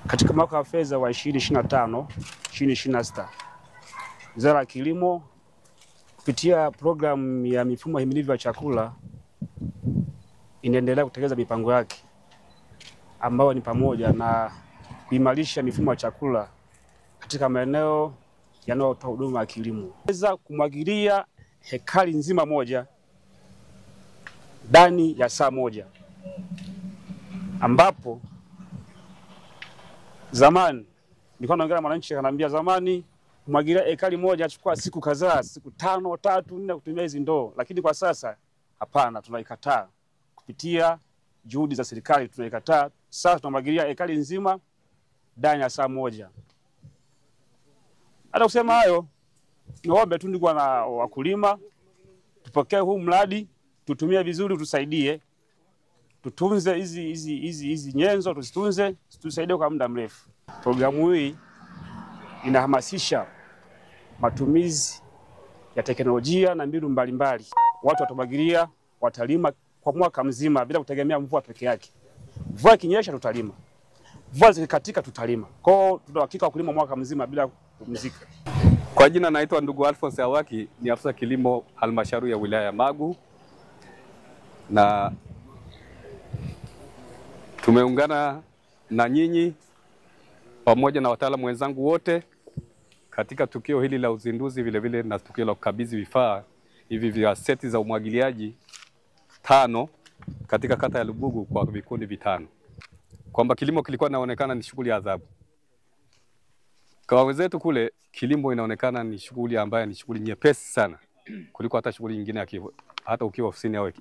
Katika mwaka wa fedha wa 2025 2026, Wizara ya Kilimo kupitia programu ya mifumo himilivu ya chakula inaendelea kutekeleza mipango yake ambayo ni pamoja na kuimarisha mifumo ya chakula katika maeneo yanayotoa huduma ya kilimo. Weza kumwagilia hekari nzima moja ndani ya saa moja, ambapo zamani nilikuwa naongea na mwananchi ananiambia zamani kumwagilia hekari moja achukua siku kadhaa, siku 5, 3, 4 kutumia hizo ndoo, lakini kwa sasa hapana, tunaikataa. Kupitia juhudi za serikali tunaikataa. Sasa tunamwagilia hekari nzima ndani ya saa moja. Hata kusema hayo, niombe tu ndugu na wakulima tupokee huu mradi, tutumie vizuri, tusaidie, tutunze hizi nyenzo, tuzitunze, tusaidie kwa muda mrefu. Programu hii inahamasisha matumizi ya teknolojia na mbinu mbalimbali. Watu watamwagilia, watalima kwa mwaka mzima bila kutegemea mvua peke yake. Mvua ikinyesha tutalima, mvua zikikatika tutalima. Kwa hiyo tuna hakika wa kulima mwaka mzima bila kupumzika. Kwa jina naitwa ndugu Alphonse Awaki, ni afisa kilimo halmashauri ya wilaya ya Magu, na tumeungana na nyinyi pamoja na wataalamu wenzangu wote katika tukio hili la uzinduzi, vile vile na tukio la kukabidhi vifaa hivi vya seti za umwagiliaji 5 katika kata ya Lubugu kwa vikundi vitano. Kwamba kilimo kilikuwa inaonekana ni shughuli ya adhabu. Kwa wenzetu kule kilimo inaonekana ni shughuli ambayo ni shughuli nyepesi sana kuliko hata shughuli nyingine hata ukiwa ofisini au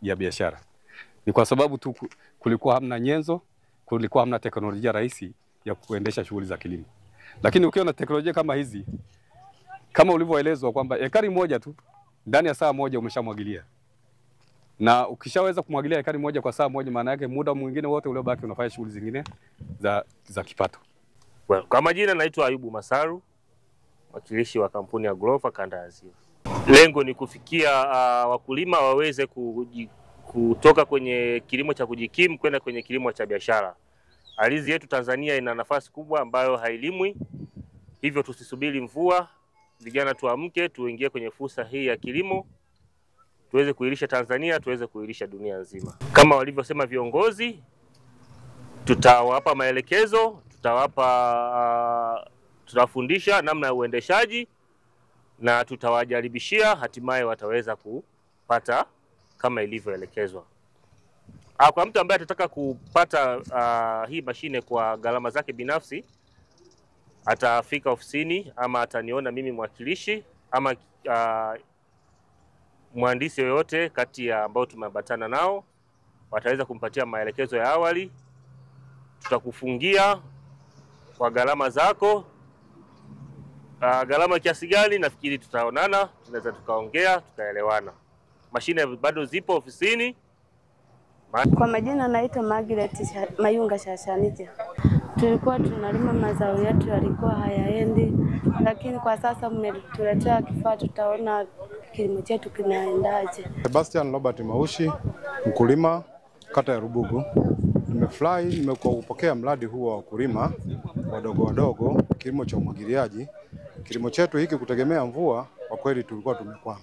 ya biashara. Ni kwa sababu tu kulikuwa hamna nyenzo, kulikuwa hamna teknolojia rahisi ya kuendesha shughuli za kilimo. Lakini ukiwa na teknolojia kama hizi, kama ulivyoelezwa kwamba ekari moja tu ndani ya saa moja umeshamwagilia. Na ukishaweza kumwagilia ekari moja kwa saa moja, maana yake muda mwingine wote uliobaki unafanya shughuli zingine za kipato. Well, kwa majina naitwa Ayubu Masaru, mwakilishi wa kampuni ya Glova kanda ya Ziwa. Lengo ni kufikia wakulima waweze kutoka kwenye kilimo cha kujikimu kwenda kwenye kilimo cha biashara. Ardhi yetu Tanzania ina nafasi kubwa ambayo hailimwi, hivyo tusisubiri mvua. Vijana tuamke, tuingie kwenye fursa hii ya kilimo, tuweze kuilisha Tanzania, tuweze kuilisha dunia nzima. Kama walivyosema viongozi, tutawapa maelekezo, tutawafundisha namna ya uendeshaji na tutawajaribishia, hatimaye wataweza kupata kama ilivyoelekezwa. Kwa mtu ambaye atataka kupata hii mashine kwa gharama zake binafsi, atafika ofisini ama ataniona mimi mwakilishi ama mhandisi yoyote kati ya ambao tumeambatana nao, wataweza kumpatia maelekezo ya awali. Tutakufungia kwa gharama zako. Gharama kiasi gani nafikiri tutaonana, tunaweza tukaongea, tukaelewana. Mashine bado zipo ofisini. Kwa majina naitwa Margaret Mayunga Shashanija. Tulikuwa tunalima mazao yetu yalikuwa hayaendi, lakini kwa sasa mmetuletea kifaa, tutaona kilimo chetu kinaendaje. Sebastian Robert Maushi, mkulima kata ya Lubugu. Nimefurahi kupokea mradi huu wa wakulima wadogo kilimo cha umwagiliaji. Kilimo chetu hiki kutegemea mvua, kwa kweli tulikuwa tumekwama.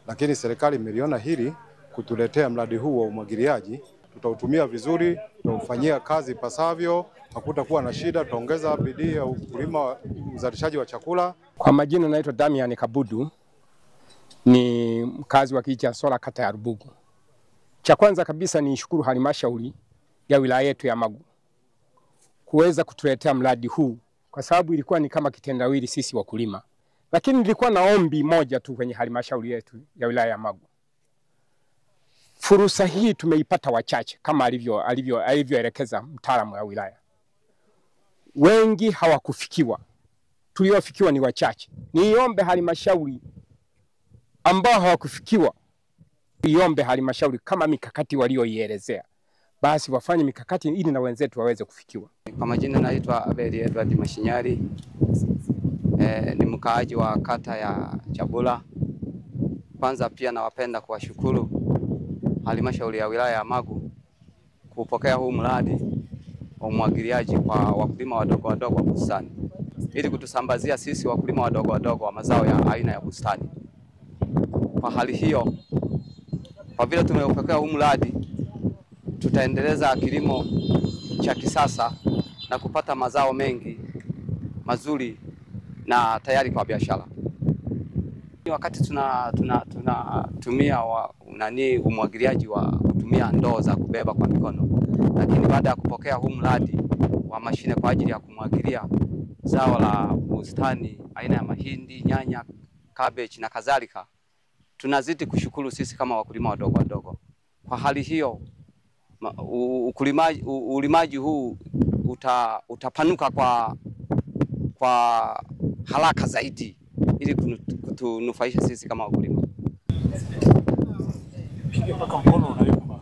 Lakini serikali imeliona hili kutuletea mradi huu wa umwagiliaji. Tutautumia vizuri, tutaufanyia kazi pasavyo, hakutakuwa na shida, tutaongeza bidii ya ukulima, uzalishaji wa chakula. Kwa majina naitwa Damian Kabudu, ni mkazi wa kijiji cha Sola kata ya Lubugu. Cha kwanza kabisa ni shukuru halmashauri ya wilaya yetu ya Magu kuweza kutuletea mradi huu, kwa sababu ilikuwa ni kama kitendawili sisi wakulima. Lakini nilikuwa na ombi moja tu kwenye halmashauri yetu ya wilaya ya Magu. Fursa hii tumeipata wachache kama alivyoelekeza mtaalamu wa wilaya. Wengi hawakufikiwa. Tuliofikiwa ni wachache. Niombe halmashauri ambao hawakufikiwa, niombe halmashauri kama mikakati walioielezea, basi wafanye mikakati ili na wenzetu waweze kufikiwa. Kwa majina naitwa Abeli Edward Mashinyari. Ni mkaaji wa kata ya Chabula. Kwanza pia nawapenda kuwashukuru halmashauri ya wilaya ya Magu kupokea huu mradi umwagiliaji kwa wakulima wadogo wadogo wa bustani ili kutusambazia sisi wakulima wadogo wadogo wa mazao ya aina ya bustani. Kwa hali hiyo, kwa vile tumeupokea huu mradi, tutaendeleza kilimo cha kisasa na kupata mazao mengi mazuri na tayari kwa biashara. Wakati tunatumia umwagiliaji wa kutumia ndoo za kubeba kwa mikono, lakini baada ya kupokea huu mradi wa mashine kwa ajili ya kumwagilia zao la bustani aina ya mahindi, nyanya, cabbage na kadhalika, tunazidi kushukuru sisi kama wakulima wadogo wadogo. Kwa hali hiyo, ulimaji huu utapanuka kwa haraka zaidi ili kutunufaisha sisi kama wakulima. Pige mpaka mkono unayumba.